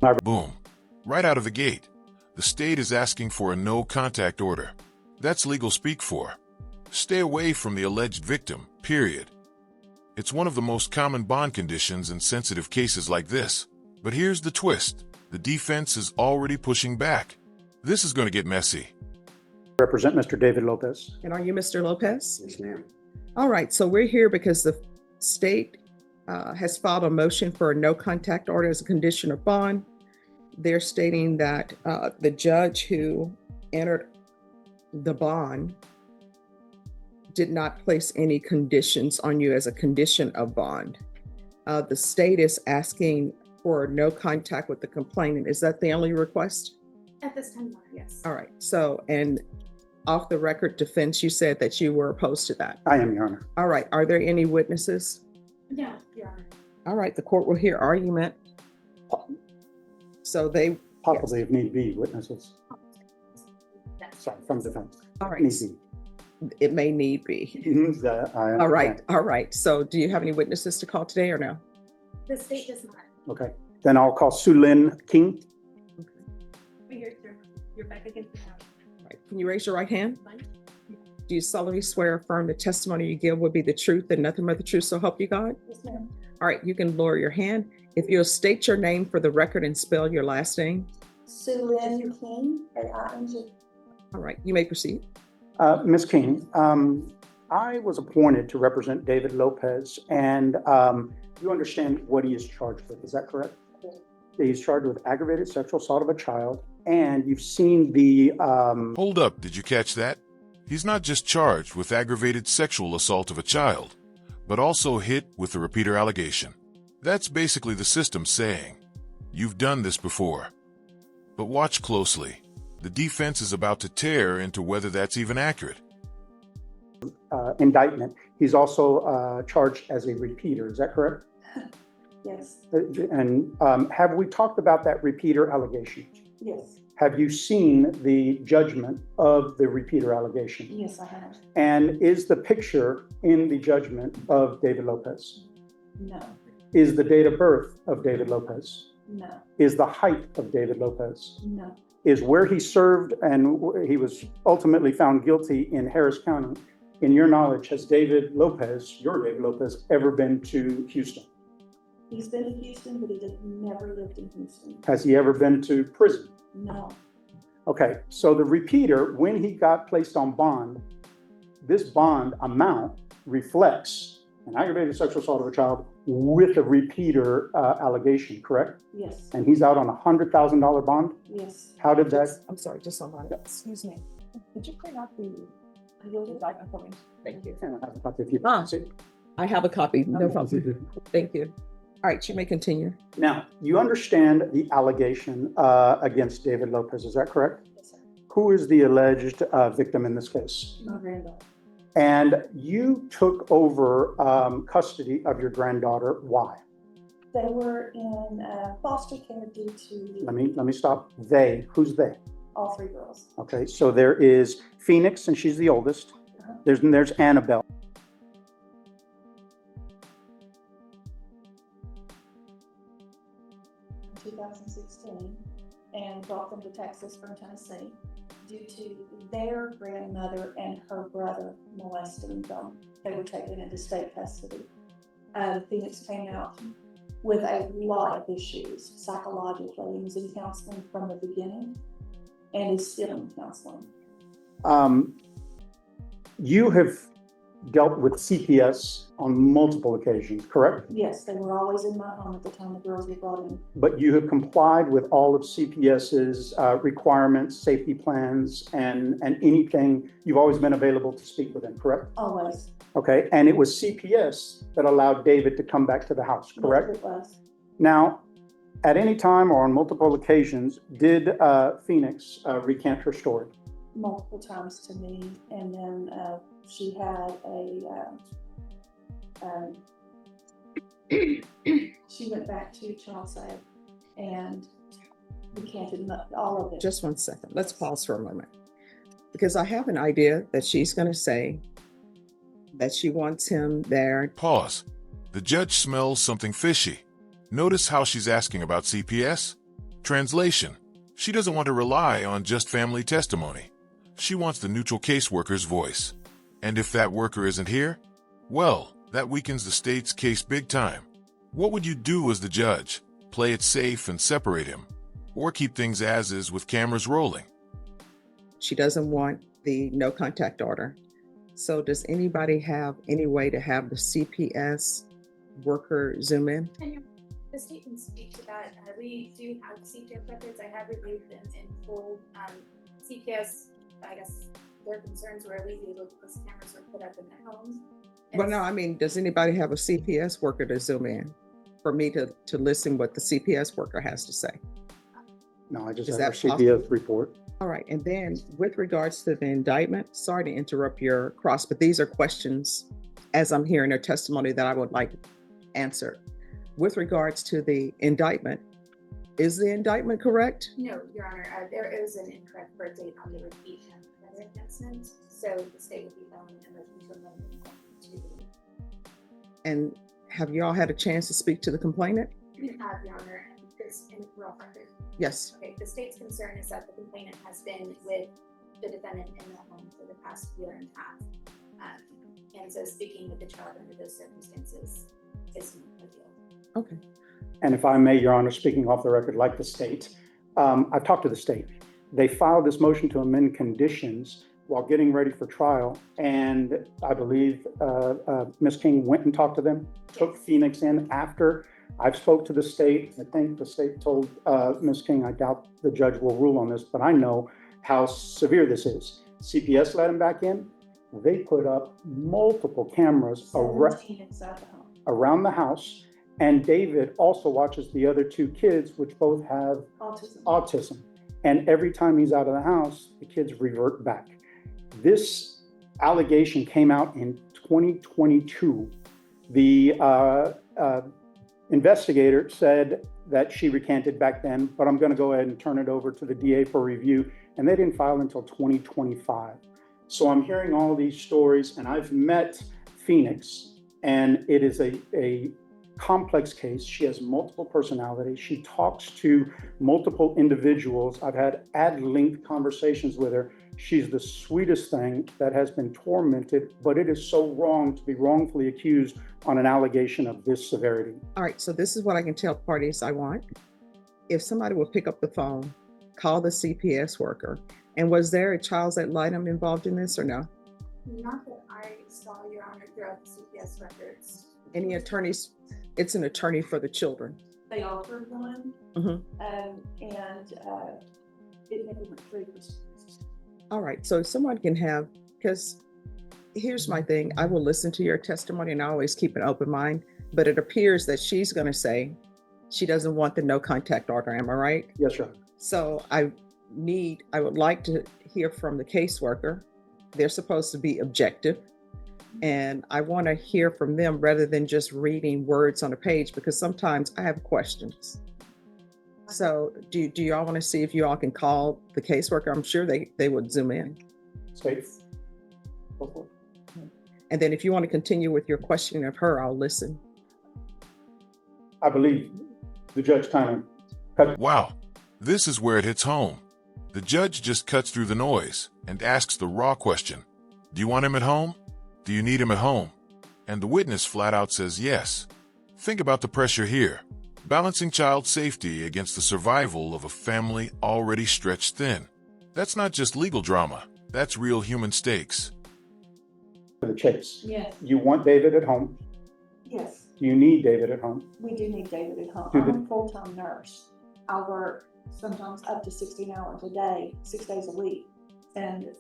Boom. Right out of the gate, the state is asking for a no-contact order. That's legal speak for stay away from the alleged victim, period. It's one of the most common bond conditions in sensitive cases like this. But here's the twist. The defense is already pushing back. This is going to get messy. Represent Mr. David Lopez. And are you Mr. Lopez? Yes, ma'am. All right, so we're here because the state has filed a motion for a no contact order as a condition of bond. They're stating that the judge who entered the bond did not place any conditions on you as a condition of bond. The state is asking for no contact with the complainant. Is that the only request? At this time, yes. All right, so, and off the record defense, you said that you were opposed to that. I am, Your Honor. All right, are there any witnesses? No, Your Honor. All right, the court will hear argument. So they, Possibly, if need be, witnesses. Yes. Sorry, from defense. all right, Need be. it may need be. All right, all right. So do you have any witnesses to call today or no? The state does not. Okay. Then I'll call Sue Lynn King. You're back against the house. All right, can you raise your right hand? Fine. Do you solemnly swear or affirm the testimony you give will be the truth and nothing but the truth, so help you God? Yes, ma'am. All right, you can lower your hand. If you'll state your name for the record and spell your last name. Sue Lynn King, AING. All right, you may proceed. Ms. King, I was appointed to represent David Lopez, and you understand what he is charged with. Is that correct? He's charged with aggravated sexual assault of a child, and you've seen the... Hold up, did you catch that? He's not just charged with aggravated sexual assault of a child, but also hit with the repeater allegation. That's basically the system saying, you've done this before. But watch closely. The defense is about to tear into whether that's even accurate. indictment. He's also charged as a repeater. Is that correct? Yes, And have we talked about that repeater allegation? yes, Have you seen the judgment of the repeater allegation? yes, I have. And is the picture in the judgment of David Lopez? No, Is the date of birth of David Lopez? no, Is the height of David Lopez? no, Is where he served and he was ultimately found guilty in Harris County? In your knowledge, has David Lopez, your David Lopez, ever been to Houston? he's been in Houston, but he never lived in Houston. Has he ever been to prison? No, Okay, so the repeater, when he got placed on bond, this bond amount reflects an aggravated sexual assault of a child with a repeater allegation, correct? yes, And he's out on a $100,000 bond? yes. How did that? I'm sorry, just on my, excuse me. Did you print out the indictment for me? Thank you. I have a copy if you Ah. see. I have a copy, no problem. Thank you. All right, you may continue. Now, you understand the allegation against David Lopez, is that correct? Yes, sir. Who is the alleged victim in this case? My granddaughter. And you took over custody of your granddaughter. Why? They were in foster care due to Let me stop. They, who's they? all three girls. Okay, so there is Phoenix, and she's the oldest. Uh-huh. There's Annabelle. In 2016 and brought them to Texas from Tennessee due to their grandmother and her brother molesting them. They were taken into state custody. Phoenix came out with a lot of issues psychologically. He was in counseling from the beginning and is still in counseling. You have dealt with CPS on multiple occasions, correct? Yes, they were always in my home at the time the girls were brought in. But you have complied with all of CPS's requirements, safety plans, and anything. You've always been available to speak with them, correct? Always. Okay, and it was CPS that allowed David to come back to the house, correct? Yes, it was. Now, at any time or on multiple occasions, did Phoenix recant her story? Multiple times to me, and then she had she went back to child safe and recanted all of it. Just one second. Let's pause for a moment. Because I have an idea that she's going to say that she wants him there. Pause. The judge smells something fishy. Notice how she's asking about CPS? Translation: she doesn't want to rely on just family testimony. She wants the neutral caseworker's voice. And if that worker isn't here, well, that weakens the state's case big time. What would you do as the judge? Play it safe and separate him? Or keep things as is with cameras rolling? She doesn't want the no contact order. So does anybody have any way to have the CPS worker zoom in? And the state can speak to that. We do have CPS records. I have reviewed them in full. CPS, I guess their concerns were illegal because cameras were put up in their homes. Well, no, I mean, does anybody have a CPS worker to zoom in for me to listen what the CPS worker has to say? No, I just Is have a that CPS report. All right, and then with regards to the indictment, sorry to interrupt your cross, but these are questions as I'm hearing their testimony that I would like answered. With regards to the indictment, is the indictment correct? No, Your Honor, there is an incorrect birth date on the repeat and enhancement, so the state would be filing a motion to amend the indictment to. And have you all had a chance to speak to the complainant? We have, Your Honor, this in raw record. Yes. Okay, the state's concern is that the complainant has been with the defendant in the home for the past year and a half. And so speaking with the child under those circumstances is not ideal. Okay. And if I may, Your Honor, speaking off the record like the state, I've talked to the state. They filed this motion to amend conditions while getting ready for trial. And I believe Ms. King went and talked to them, took Phoenix in after. I've spoke to the state. I think the state told Ms. King, I doubt the judge will rule on this, but I know how severe this is. CPS let him back in. They put up multiple cameras 17 inside the home. around the house. And David also watches the other two kids, which both have autism. And every time he's out of the house, the kids revert back. This allegation came out in 2022. The investigator said that she recanted back then, but I'm going to go ahead and turn it over to the DA for review. And they didn't file until 2025. So I'm hearing all these stories, and I've met Phoenix, and it is a complex case. She has multiple personalities. She talks to multiple individuals. I've had ad-length conversations with her. She's the sweetest thing that has been tormented, but it is so wrong to be wrongfully accused on an allegation of this severity. All right, so this is what I can tell parties I want. If somebody will pick up the phone, call the CPS worker. And was there a child's ad litem involved in this or no? Not that I saw, Your Honor, throughout the CPS records. Any attorneys? It's an attorney for the children. They offered one, Mhm. It never went through. All right, so someone can have, because here's my thing, I will listen to your testimony and I always keep an open mind, but it appears that she's going to say she doesn't want the no contact order, am I right? Yes, Your Honor. So I would like to hear from the caseworker. They're supposed to be objective. And I want to hear from them rather than just reading words on a page, because sometimes I have questions. So do y'all want to see if you all can call the caseworker? I'm sure they would zoom in. State. Go for it. And then if you want to continue with your questioning of her, I'll listen. I believe the judge kind of cut. Wow, this is where it hits home. The judge just cuts through the noise and asks the raw question. Do you want him at home? Do you need him at home? And the witness flat out says yes. Think about the pressure here. Balancing child safety against the survival of a family already stretched thin. That's not just legal drama. That's real human stakes. The chase. Yes, You want David at home. yes, Do you need David at home? we do need David at home. Do I'm a full-time nurse. I work sometimes up to 16 hours a day, 6 days a week. And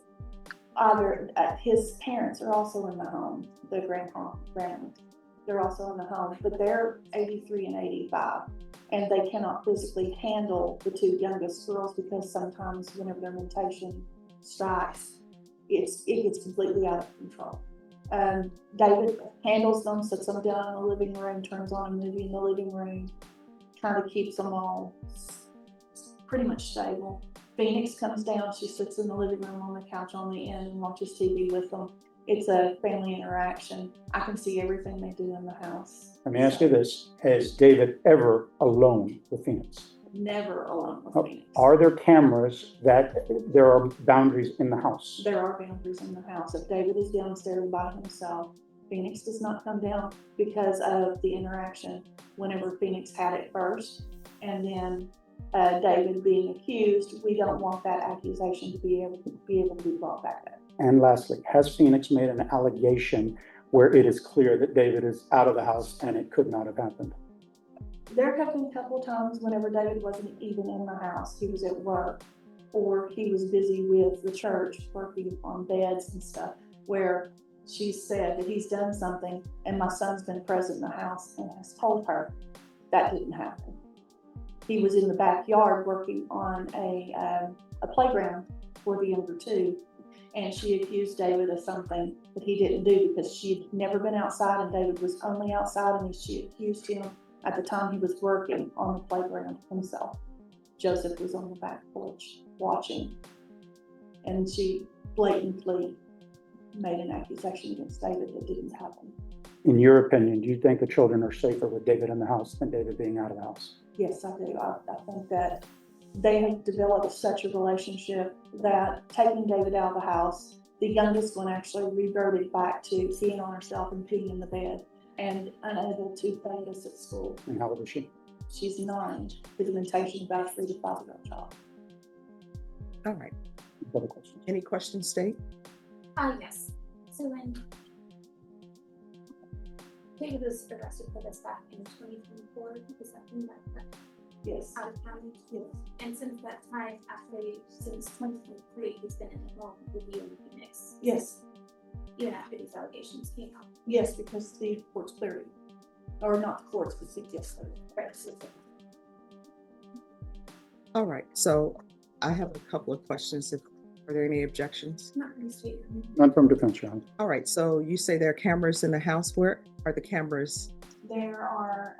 his parents are also in the home, the grandma, they're also in the home, but they're 83 and 85. And they cannot physically handle the two youngest girls because sometimes whenever their mutation strikes, it gets completely out of control. David handles them, sits them down in the living room, turns on a movie in the living room, trying to keep them all pretty much stable. Phoenix comes down, she sits in the living room on the couch on the end and watches TV with them. It's a family interaction. I can see everything they do in the house. Let me ask you this. Has David ever alone with Phoenix? never alone with Oh, Phoenix. Are there cameras that there are boundaries in the house? There are boundaries in the house. If David is downstairs by himself, Phoenix does not come down because of the interaction whenever Phoenix had it first. And then David being accused, we don't want that accusation to be able to be brought back up. And lastly, has Phoenix made an allegation where it is clear that David is out of the house and it could not have happened? There have been a couple of times whenever David wasn't even in the house, he was at work, or he was busy with the church, working on beds and stuff, where she said that he's done something and my son's been present in the house and has told her that didn't happen. He was in the backyard working on a playground for the younger two, and she accused David of something that he didn't do because she'd never been outside and David was only outside, and she accused him at the time he was working on the playground himself. Joseph was on the back porch watching, and she blatantly made an accusation against David that didn't happen. In your opinion, do you think the children are safer with David in the house than David being out of the house? Yes, I do. I think that they have developed such a relationship that taking David out of the house, the youngest one actually reverted back to peeing on herself and peeing in the bed and unable to focus at school. And how old is she? She's 9, with a limitation about a 3 to 5-year-old child. All right. Other questions? Any questions, State? Yes. So when David was arrested for this back in 2024, was that in that Yes. out of county? Yes. And since that time, since 2023, he's been in the home with you and Phoenix, Yes. even after these allegations came out. Yes, because the courts cleared it. Or not the courts, but CPS cleared it. Right. So All right. So I have a couple of questions. Are there any objections? not really sweet. None from defense, Your Honor. All right. So you say there are cameras in the house. Where are the cameras? There are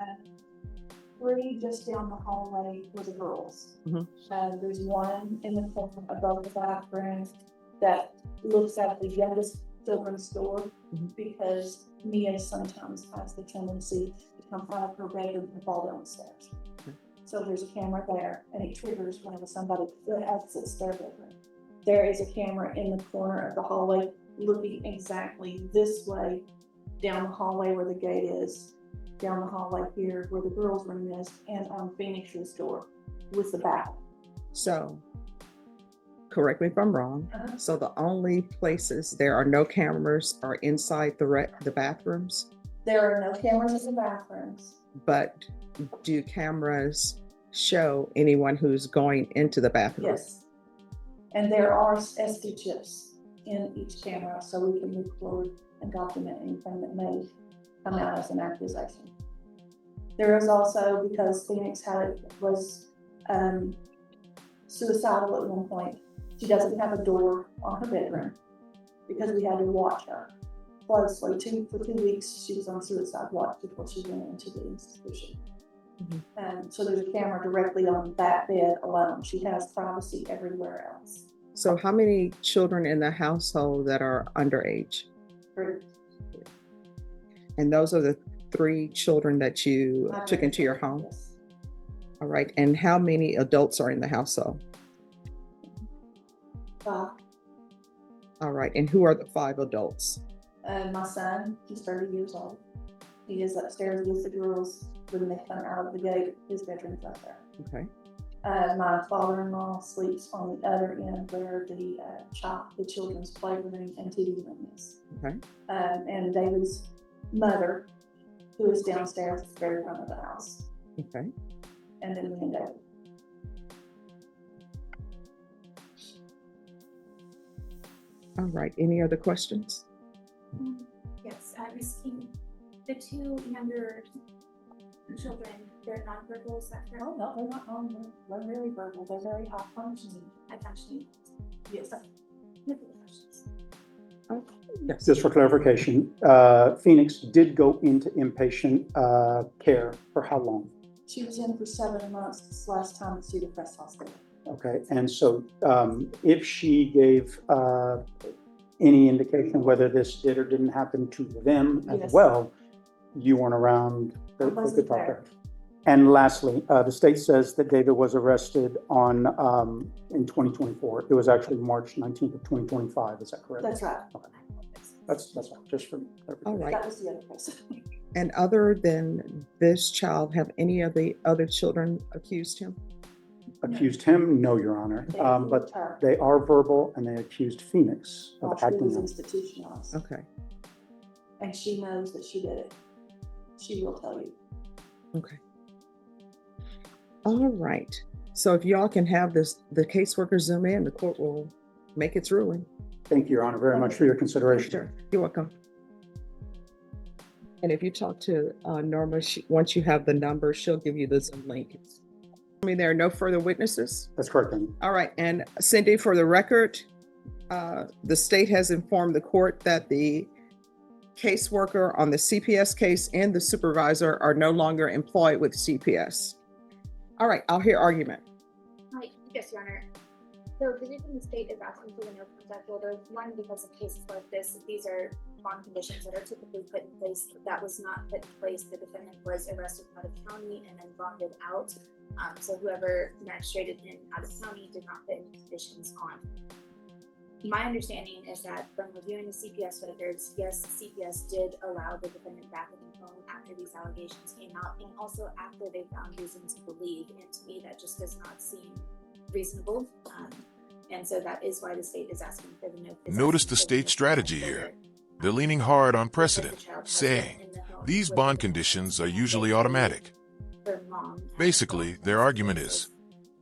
3 just down the hallway for the girls. Mhm. There's one in the corner above the bathroom that looks at the youngest children's door, Mhm. because Mia sometimes has the tendency to come out of her bedroom and fall down the stairs. Okay. So there's a camera there, and it triggers whenever somebody exits their bedroom. There is a camera in the corner of the hallway looking exactly this way, down the hallway where the gate is, down the hallway here where the girls' room is, and on Phoenix's door with the back. So correct me if I'm wrong. Uh-huh. So the only places there are no cameras are inside the bathrooms, There are no cameras in the bathrooms. but do cameras show anyone who's going into the bathroom? Yes. And there are SD chips in each camera, so we can record and document anything that may come out as an accusation. There is also, because Phoenix was suicidal at one point, she doesn't have a door on her bedroom because we had to watch her closely. For 2 weeks, she was on suicide watch before she went into the institution. Mhm. So there's a camera directly on that bed alone. She has privacy everywhere else. So how many children in the household that are underage? And those are the 3 children that you took into your home? Yes. All right. And how many adults are in the household? 5. All right. And who are the 5 adults? My son, he's 30 years old. He is upstairs with the girls when they come out of the gate. His bedroom's up there. Okay. My father-in-law sleeps on the other end where the children's playroom and TV room is. Okay. And David's mother, who is downstairs at the very front of the house. Okay. And then me and David. All right. Any other questions? Yes, Ms. King, the 2 younger children, they're nonverbal, is that correct? Oh, no, they're not on. They're very verbal. They're very high functioning. I actually, Yes. no further questions. Yes. Just for clarification, Phoenix did go into inpatient care for how long? She was in for 7 months this last time at Cedar Crest Hospital. Okay, and so if she gave any indication whether this did or didn't happen to them as Yes. well, you weren't around. I to wasn't talk to there. her. And lastly, the state says that David was arrested on, in 2024. It was actually March 19th of 2025. Is that correct? That's right. That's right, just for. All right. That was the other case. And other than this child, have any of the other children accused him? Accused him? No, Your Honor. But they are verbal and they accused Phoenix of She was acting out. institutionalized, Okay, and she knows that she did it. She will tell you. okay. All right. So if y'all can have the caseworker zoom in, the court will make its ruling. Thank you, Your Honor, very much for your consideration. Sure, you're welcome. And if you talk to Norma, once you have the number, she'll give you the Zoom link. I mean, there are no further witnesses? That's correct, Amy. All right, and Cindy, for the record, the state has informed the court that the caseworker on the CPS case and the supervisor are no longer employed with CPS. All right, I'll hear argument. Yes, Your Honor. So the reason the state is asking for the no contact order, one, because of cases like this, these are bond conditions that are typically put in place. That was not put in place. The defendant was arrested out of county and then bonded out. So whoever magistrated him out of county did not put any conditions on. My understanding is that from reviewing the CPS records, yes, CPS did allow the defendant back in the home after these allegations came out, and also after they found reasons to believe. And to me, that just does not seem reasonable. And so that is why the state is asking for the no. Notice the state strategy here. They're leaning hard on precedent, saying these bond conditions are usually automatic. Basically, their argument is,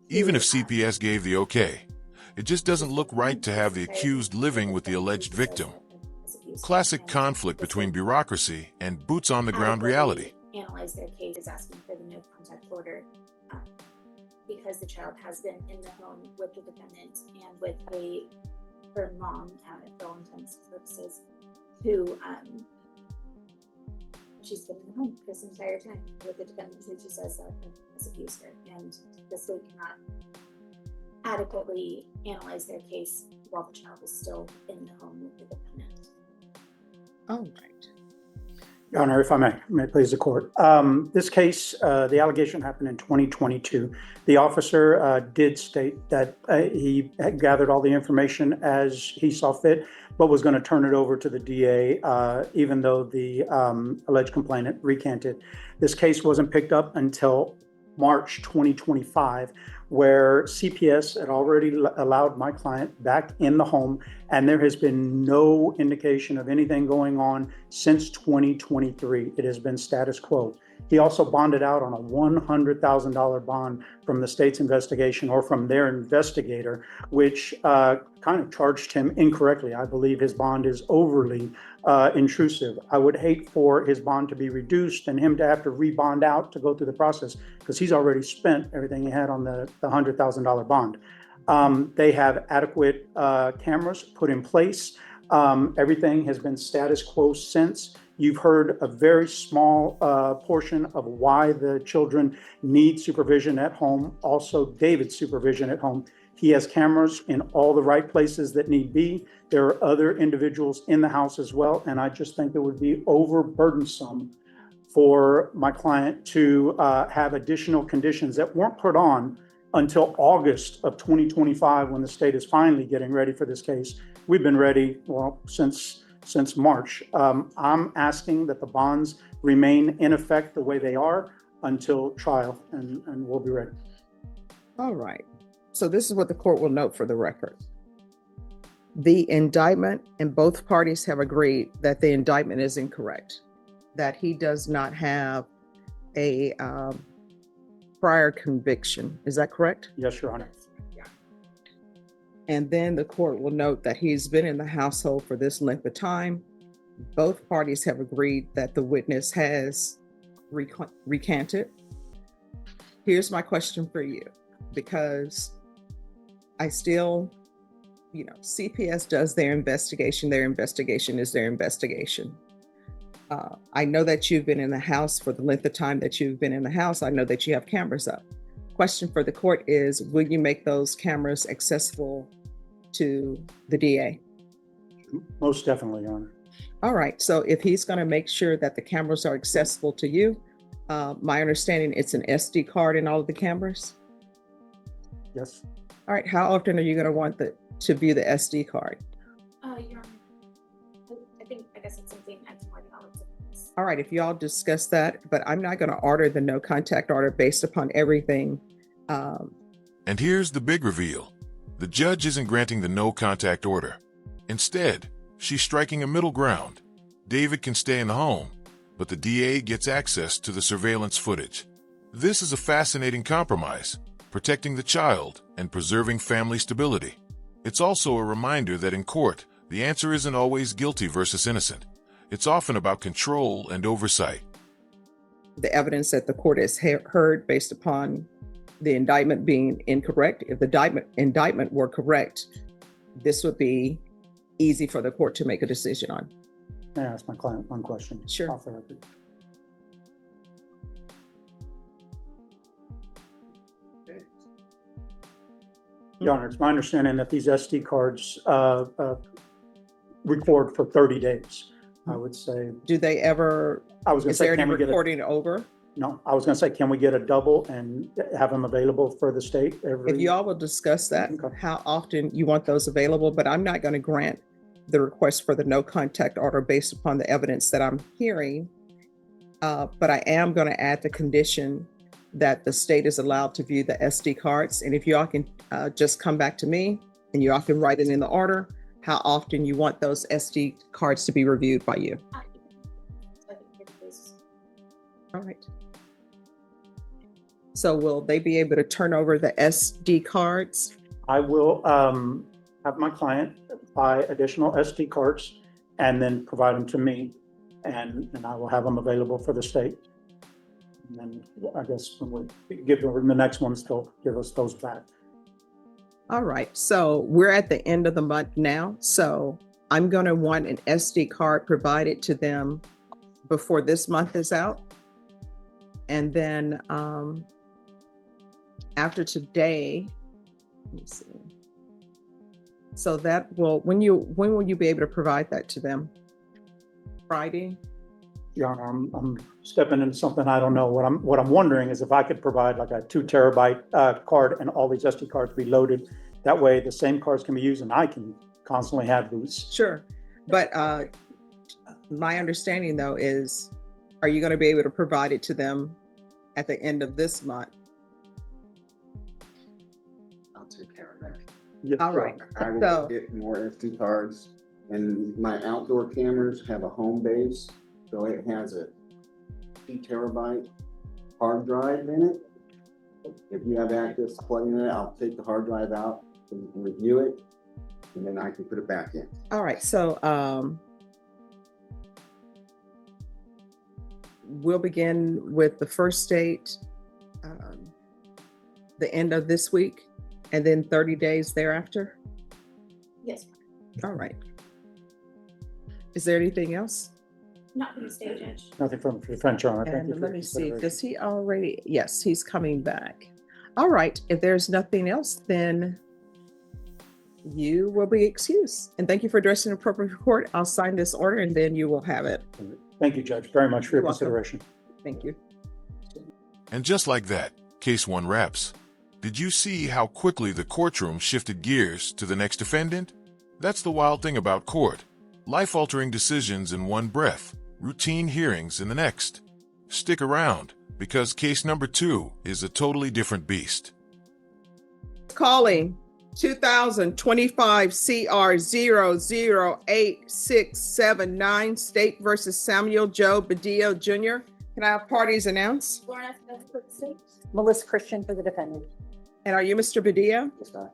even if CPS gave the okay, it just doesn't look right to have the accused living with the alleged victim. Classic conflict between bureaucracy and boots-on-the-ground reality. Analyze their case is asking for the no contact order because the child has been in the home with the defendant and with her mom, for all intents and purposes, who she's been in the home this entire time with the defendant who she says has abused her, and the state cannot adequately analyze their case while the child is still in the home with the defendant. All right. Your Honor, if I may please the court. This case, the allegation happened in 2022. The officer did state that he had gathered all the information as he saw fit, but was going to turn it over to the DA, even though the alleged complainant recanted. This case wasn't picked up until March 2025, where CPS had already allowed my client back in the home, and there has been no indication of anything going on since 2023. It has been status quo. He also bonded out on a $100,000 bond from the state's investigation, or from their investigator, which kind of charged him incorrectly. I believe his bond is overly intrusive. I would hate for his bond to be reduced and him to have to rebond out to go through the process, because he's already spent everything he had on the $100,000 bond. They have adequate cameras put in place. Everything has been status quo since. You've heard a very small portion of why the children need supervision at home, also David's supervision at home. He has cameras in all the right places that need be. There are other individuals in the house as well, and I just think it would be overburdensome for my client to have additional conditions that weren't put on until August of 2025, when the state is finally getting ready for this case. We've been ready, well, since March. I'm asking that the bonds remain in effect the way they are until trial, and we'll be ready. All right. So this is what the court will note for the record. The indictment, and both parties have agreed that the indictment is incorrect, that he does not have a prior conviction. Is that correct? Yes, Your Honor. And then the court will note that he's been in the household for this length of time. Both parties have agreed that the witness has recanted. Here's my question for you, because I still, CPS does their investigation. Their investigation is their investigation. I know that you've been in the house for the length of time that you've been in the house. I know that you have cameras up. Question for the court is, will you make those cameras accessible to the DA? Most definitely, Your Honor. All right. So if he's going to make sure that the cameras are accessible to you, My understanding, it's an SD card in all of the cameras. Yes. All right, how often are you going to want to view the SD card? Your Honor, I guess it's something I can work out with. All right, if y'all discuss that, but I'm not going to order the no contact order based upon everything. And here's the big reveal. The judge isn't granting the no contact order. Instead, she's striking a middle ground. David can stay in the home, but the DA gets access to the surveillance footage. This is a fascinating compromise, protecting the child and preserving family stability. It's also a reminder that in court, the answer isn't always guilty versus innocent. It's often about control and oversight. The evidence that the court has heard based upon the indictment being incorrect. If the indictment were correct, this would be easy for the court to make a decision on. May I ask my client one question? Sure. Off the record. Your Honor, it's my understanding that these SD cards record for 30 days. I would say, Do they ever, I was going to is say, there any can we get a, recording over? no, I was going to say, can we get a double and have them available for the state every? If you all will discuss that, Okay. how often you want those available, but I'm not going to grant the request for the no contact order based upon the evidence that I'm hearing. But I am going to add the condition that the state is allowed to view the SD cards. And if you all can just come back to me and you all can write it in the order, how often you want those SD cards to be reviewed by you. All right. So will they be able to turn over the SD cards? I will have my client buy additional SD cards and then provide them to me, and I will have them available for the state. And then I guess when we give them the next ones, they'll give us those back. All right, so we're at the end of the month now. So I'm going to want an SD card provided to them before this month is out. And then after today, let me see. So that will, when will you be able to provide that to them? Friday? Your Honor, I'm stepping into something I don't know. What I'm wondering is if I could provide like a 2 terabyte card and all these SD cards be loaded. That way the same cards can be used and I can constantly have these. Sure. But my understanding though is, are you going to be able to provide it to them at the end of this month? I'll take care of that. Yes, All sir. right. I will So- get more SD cards, and my outdoor cameras have a home base, so it has a 2 terabyte hard drive in it. If you have access to plugging it, I'll take the hard drive out and review it, and then I can put it back in. All right. So we'll begin with the first date, the end of this week, and then 30 days thereafter. Yes, All right. Is there anything else? not from the state judge. Nothing from the French, Your Honor. Thank you And for let your me see, consideration. does he already? Yes, he's coming back. All right. If there's nothing else, then you will be excused. And thank you for addressing the appropriate court. I'll sign this order and then you will have it. Thank you, Judge, very much for your You're welcome. consideration. Thank you. And just like that, case 1 wraps. Did you see how quickly the courtroom shifted gears to the next defendant? That's the wild thing about court. Life-altering decisions in one breath, routine hearings in the next. Stick around, because case number 2 is a totally different beast. Calling 2025 CR 008679 State versus Samuel Joe Badillo Jr. Can I have parties announced? Lauren, that's for the state. Melissa Christian for the defendant. And are you Mr. Badillo? Yes, sir.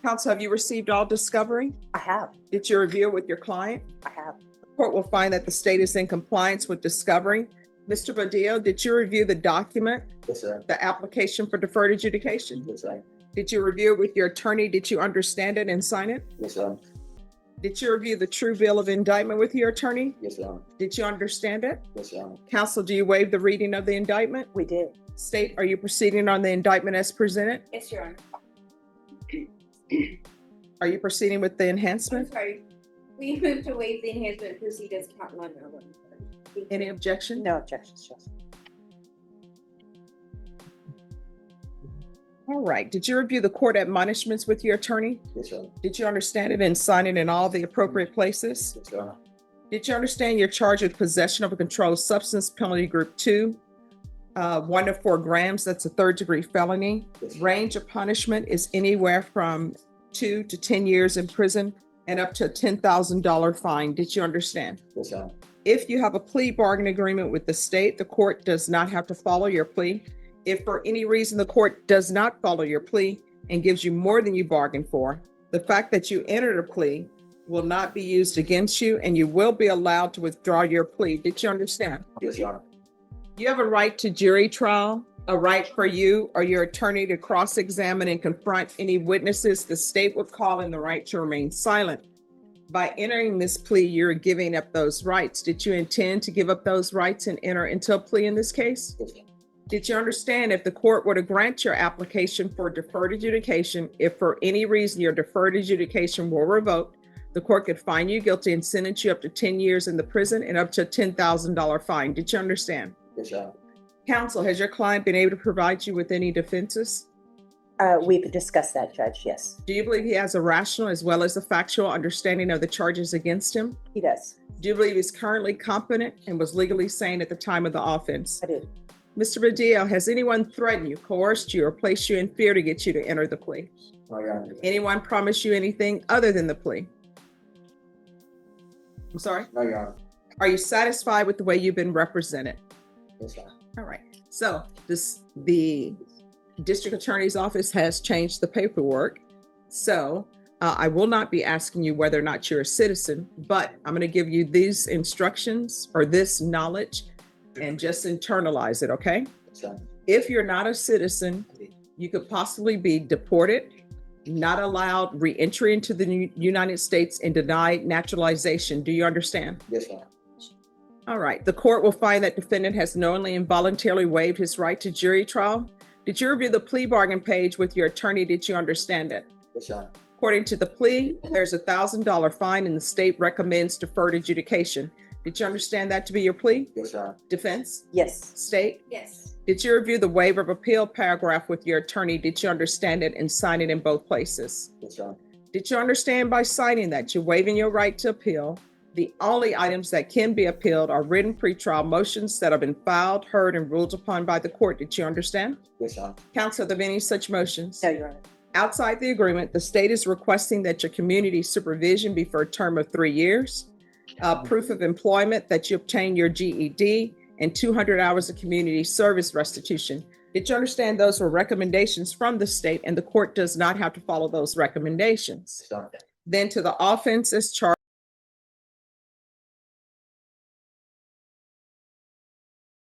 Counsel, have you received all discovery? I have. Did you review it with your client? I have. The court will find that the state is in compliance with discovery. Mr. Badillo, did you review the document, Yes, sir. the application for deferred adjudication? Yes, sir. Did you review it with your attorney? Did you understand it and sign it? Yes, sir. Did you review the true bill of indictment with your attorney? Yes, sir. Did you understand it? Yes, sir. Counsel, do you waive the reading of the indictment? We did. State, are you proceeding on the indictment as presented? Yes, Your Honor. Are you proceeding with the I'm enhancement? sorry. We moved to waive the enhancement proceed as count 1. Any objection? No objections, Judge. All right. Did you review the court admonishments with your attorney? Yes, Your Honor. Did you understand it and sign it in all the appropriate places? Yes, Your Honor. Did you understand you're charged with possession of a controlled substance, penalty group 2, 1 to 4 grams? That's a third-degree felony. Yes. Range of punishment is anywhere from 2 to 10 years in prison and up to a $10,000 fine. Did you understand? Yes, Your Honor. If you have a plea bargain agreement with the state, the court does not have to follow your plea. If for any reason the court does not follow your plea and gives you more than you bargained for, the fact that you entered a plea will not be used against you and you will be allowed to withdraw your plea. Did you understand? Yes, Your Honor. You have a right to jury trial, a right for you or your attorney to cross-examine and confront any witnesses the state would call, and the right to remain silent. By entering this plea, you're giving up those rights. Did you intend to give up those rights and enter into a plea in this case? Yes, Your Honor. Did you understand if the court were to grant your application for deferred adjudication, if for any reason your deferred adjudication were revoked, the court could find you guilty and sentence you up to 10 years in the prison and up to a $10,000 fine? Did you understand? Yes, Your Honor. Counsel, has your client been able to provide you with any defenses? We've discussed that, Judge, yes, Do you believe he has a rational as well as a factual understanding of the charges against him? he does. Do you believe he's currently competent and was legally sane at the time of the offense? I do. Mr. Badillo, has anyone threatened you, coerced you, or placed you in fear to get you to enter the plea? No, Your Honor. Anyone promised you anything other than the plea? I'm sorry? No, Your Honor. Are you satisfied with the way you've been represented? Yes, Your Honor. All right. So the district attorney's office has changed the paperwork. So I will not be asking you whether or not you're a citizen, but I'm going to give you these instructions or this knowledge and just internalize it, okay? Yes, Your Honor. If you're not a citizen, you could possibly be deported, not allowed re-entry into the United States, and denied naturalization. Do you understand? Yes, Your Honor. All right. The court will find that defendant has knowingly and voluntarily waived his right to jury trial. Did you review the plea bargain page with your attorney? Did you understand it? Yes, Your Honor. According to the plea, there's a $1,000 fine and the state recommends deferred adjudication. Did you understand that to be your plea? Yes, Your Honor. Defense? Yes, State? Yes. Did you review the waiver of appeal paragraph with your attorney? Did you understand it and sign it in both places? Yes, Your Honor. Did you understand by signing that you're waiving your right to appeal? The only items that can be appealed are written pretrial motions that have been filed, heard, and ruled upon by the court. Did you understand? Yes, Your Honor. Counsel, are there any such motions? no, Your Honor. Outside the agreement, the state is requesting that your community supervision be for a term of 3 years, proof of employment that you obtain your GED, and 200 hours of community service restitution. Did you understand those were recommendations from the state and the court does not have to follow those recommendations? Yes, Your Honor. Then to the offenses charged